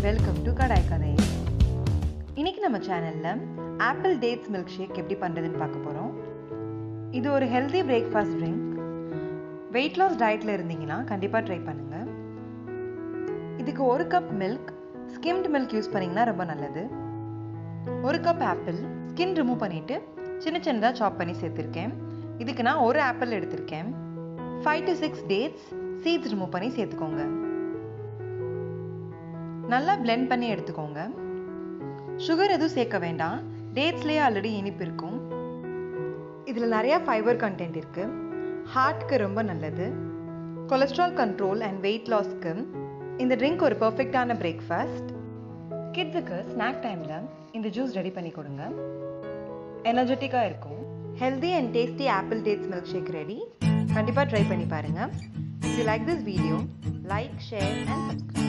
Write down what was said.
Welcome to KadaiKathais. இன்னைக்கு நம்ம சேனல்ல ஆப்பிள் டேட்ஸ் மில்க்ஷேக் எப்படி பண்றதுன்னு பார்க்க போறோம். இது ஒரு healthy breakfast drink. Weight loss டயட்ல இருந்தீங்கன்னா கண்டிப்பா ட்ரை பண்ணுங்க. இதுக்கு 1 cup milk, skimmed milk use பண்ணீங்கன்னா ரொம்ப நல்லது. 1 கப் ஆப்பிள் ஸ்கின் ரிமூவ் பண்ணிட்டு சின்ன சின்னதா சாப் பண்ணி சேர்த்திருக்கேன். இதுக்கு நான் 1 ஆப்பிள் எடுத்திருக்கேன். 5 to 6 டேட்ஸ் சீட்ஸ் ரிமூவ் பண்ணி சேர்த்துக்கோங்க. நல்லா பிளெண்ட் பண்ணி எடுத்துக்கோங்க. சுகர் எதுவும் சேர்க்க வேண்டாம், டேட்ஸ்லேயே ஆல்ரெடி இனிப்பு இருக்கும். இதில் நிறையா ஃபைபர் கண்டென்ட் இருக்கு, ஹார்ட்க்கு ரொம்ப நல்லது. கொலஸ்ட்ரால் கண்ட்ரோல் அண்ட் வெயிட் லாஸ்க்கு இந்த ட்ரிங்க் ஒரு பர்ஃபெக்டான பிரேக்ஃபாஸ்ட். கிட்ஸுக்கு ஸ்நாக் டைமில் இந்த ஜூஸ் ரெடி பண்ணி கொடுங்க, எனர்ஜெட்டிக்காக இருக்கும். Healthy and tasty apple dates milkshake ready. கண்டிப்பாக ட்ரை பண்ணி பாருங்கள். If you like this video, like, share and subscribe.